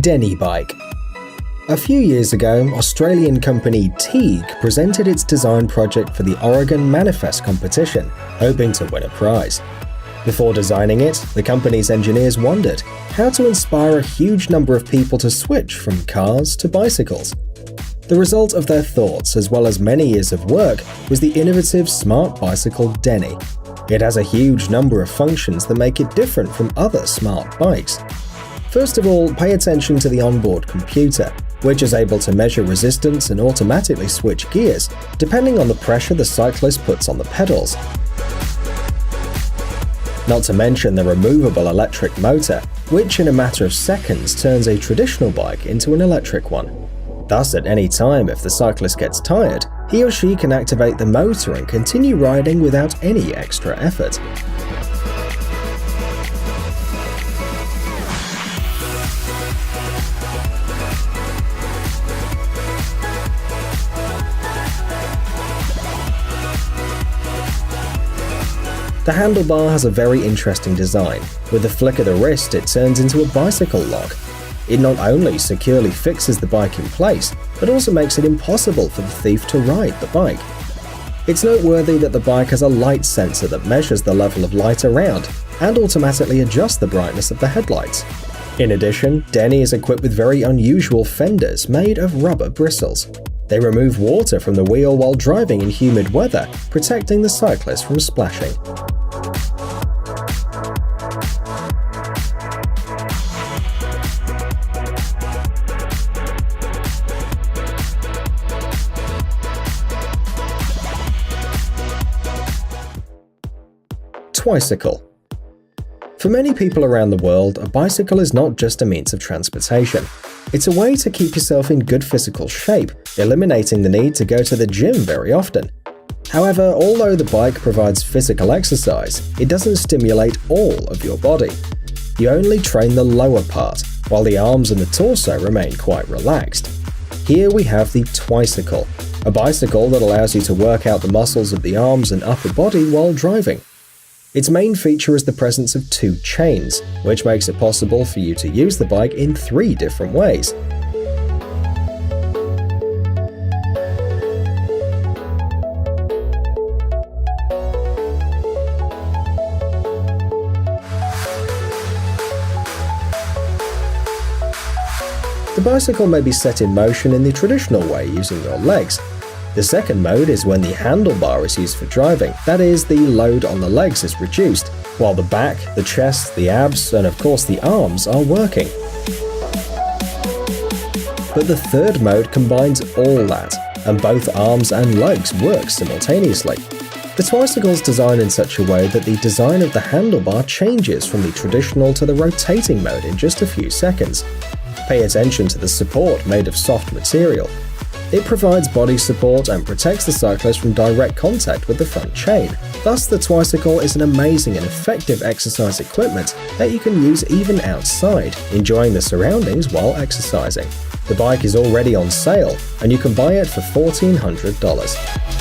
Denny Bike. A few years ago, Australian company Teague presented its design project for the Oregon Manifest competition, hoping to win a prize. Before designing it, the company's engineers wondered how to inspire a huge number of people to switch from cars to bicycles. The result of their thoughts, as well as many years of work, was the innovative smart bicycle Denny. It has a huge number of functions that make it different from other smart bikes. First of all, pay attention to the onboard computer, which is able to measure resistance and automatically switch gears, depending on the pressure the cyclist puts on the pedals. Not to mention the removable electric motor, which in a matter of seconds turns a traditional bike into an electric one. Thus, at any time if the cyclist gets tired, he or she can activate the motor and continue riding without any extra effort. The handlebar has a very interesting design. With a flick of the wrist, it turns into a bicycle lock. It not only securely fixes the bike in place, but also makes it impossible for the thief to ride the bike. It's noteworthy that the bike has a light sensor that measures the level of light around and automatically adjusts the brightness of the headlights. In addition, Denny is equipped with very unusual fenders made of rubber bristles. They remove water from the wheel while driving in humid weather, protecting the cyclist from splashing. Twicycle. For many people around the world, a bicycle is not just a means of transportation. It's a way to keep yourself in good physical shape, eliminating the need to go to the gym very often. However, although the bike provides physical exercise, it doesn't stimulate all of your body. You only train the lower part, while the arms and the torso remain quite relaxed. Here we have the Twicycle, a bicycle that allows you to work out the muscles of the arms and upper body while driving. Its main feature is the presence of 2 chains, which makes it possible for you to use the bike in 3 different ways. The bicycle may be set in motion in the traditional way using your legs. The second mode is when the handlebar is used for driving, that is, the load on the legs is reduced, while the back, the chest, the abs, and of course the arms are working. But the third mode combines all that, and both arms and legs work simultaneously. The Twicycle is designed in such a way that the design of the handlebar changes from the traditional to the rotating mode in just a few seconds. Pay attention to the support made of soft material. It provides body support and protects the cyclist from direct contact with the front chain. Thus, the Twicycle is an amazing and effective exercise equipment that you can use even outside, enjoying the surroundings while exercising. The bike is already on sale, and you can buy it for $1,400.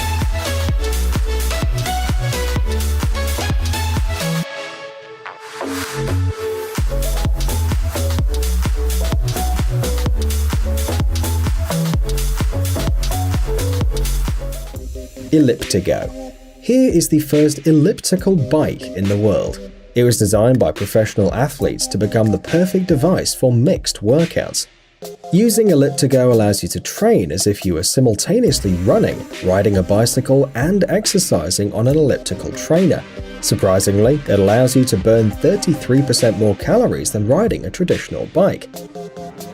Elliptigo. Here is the first elliptical bike in the world. It was designed by professional athletes to become the perfect device for mixed workouts. Using Elliptigo allows you to train as if you were simultaneously running, riding a bicycle, and exercising on an elliptical trainer. Surprisingly, it allows you to burn 33% more calories than riding a traditional bike.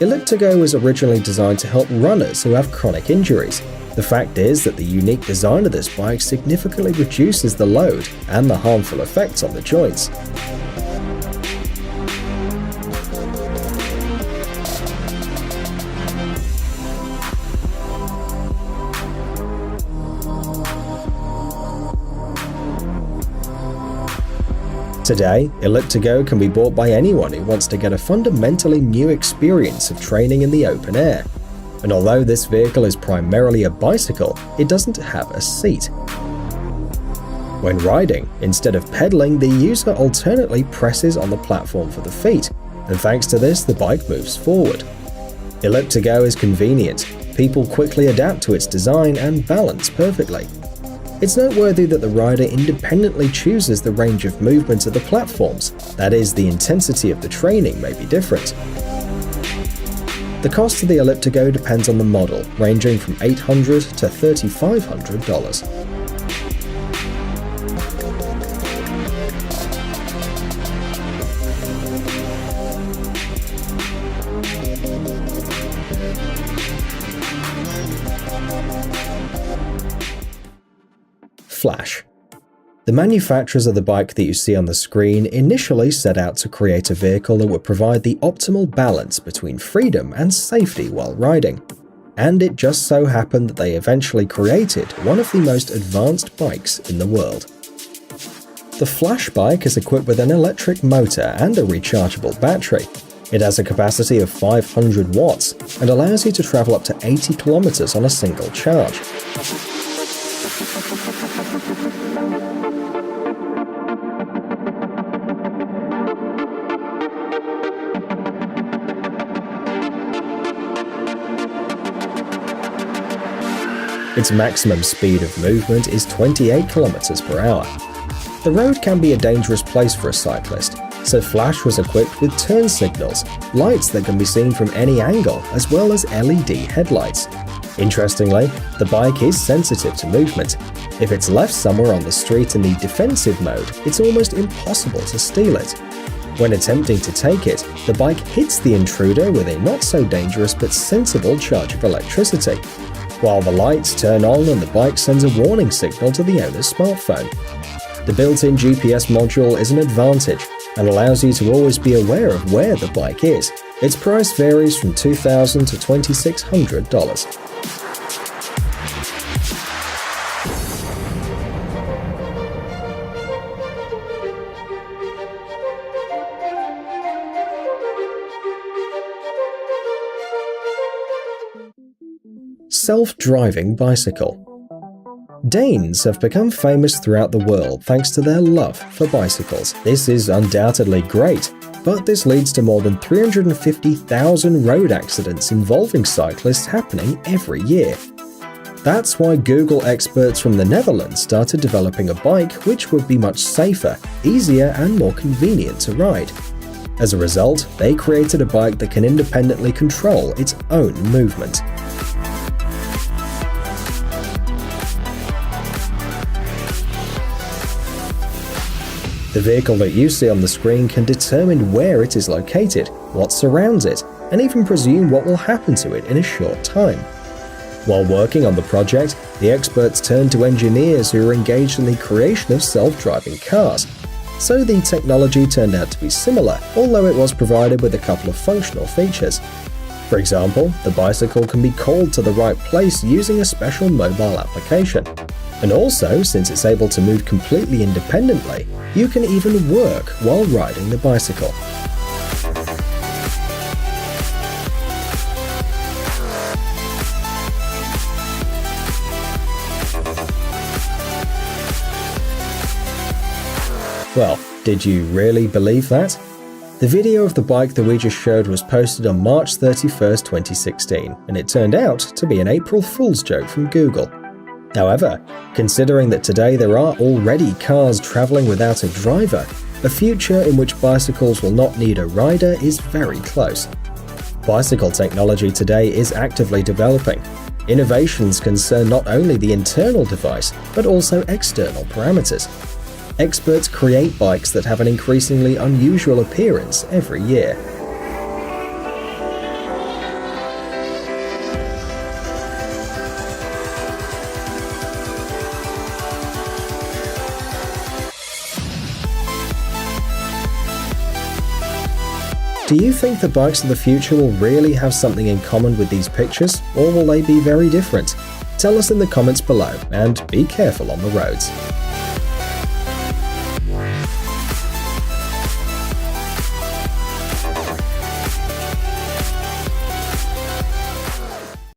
Elliptigo was originally designed to help runners who have chronic injuries. The fact is that the unique design of this bike significantly reduces the load and the harmful effects on the joints. Today, Elliptigo can be bought by anyone who wants to get a fundamentally new experience of training in the open air. And although this vehicle is primarily a bicycle, it doesn't have a seat. When riding, instead of pedaling, the user alternately presses on the platform for the feet. and thanks to this, the bike moves forward. Elliptigo is convenient. People quickly adapt to its design and balance perfectly. It's noteworthy that the rider independently chooses the range of movement of the platforms, that is, the intensity of the training may be different. The cost of the Elliptigo depends on the model, ranging from $800 to $3,500. Flash. The manufacturers of the bike that you see on the screen initially set out to create a vehicle that would provide the optimal balance between freedom and safety while riding. And it just so happened that they eventually created one of the most advanced bikes in the world. The Flash bike is equipped with an electric motor and a rechargeable battery. It has a capacity of 500 watts and allows you to travel up to 80 kilometers on a single charge. Its maximum speed of movement is 28 km per hour. The road can be a dangerous place for a cyclist, so Flash was equipped with turn signals, lights that can be seen from any angle, as well as LED headlights. Interestingly, the bike is sensitive to movement. If it's left somewhere on the street in the defensive mode, it's almost impossible to steal it. When attempting to take it, the bike hits the intruder with a not-so-dangerous but sensible charge of electricity, while the lights turn on and the bike sends a warning signal to the owner's smartphone. The built-in GPS module is an advantage and allows you to always be aware of where the bike is. Its price varies from $2,000 to $2,600. Self-driving bicycle. Danes have become famous throughout the world thanks to their love for bicycles. This is undoubtedly great, but this leads to more than 350,000 road accidents involving cyclists happening every year. That's why Google experts from the Netherlands started developing a bike which would be much safer, easier, and more convenient to ride. As a result, they created a bike that can independently control its own movement. The vehicle that you see on the screen can determine where it is located, what surrounds it, and even presume what will happen to it in a short time. While working on the project, the experts turned to engineers who were engaged in the creation of self-driving cars. So the technology turned out to be similar, although it was provided with a couple of functional features. For example, the bicycle can be called to the right place using a special mobile application. And also, since it's able to move completely independently, you can even work while riding the bicycle. Well, did you really believe that? The video of the bike that we just showed was posted on March 31st, 2016, and it turned out to be an April Fool's joke from Google. However, considering that today there are already cars traveling without a driver, a future in which bicycles will not need a rider is very close. Bicycle technology today is actively developing. Innovations concern not only the internal device, but also external parameters. Experts create bikes that have an increasingly unusual appearance every year. Do you think the bikes of the future will really have something in common with these pictures, or will they be very different? Tell us in the comments below, and be careful on the roads.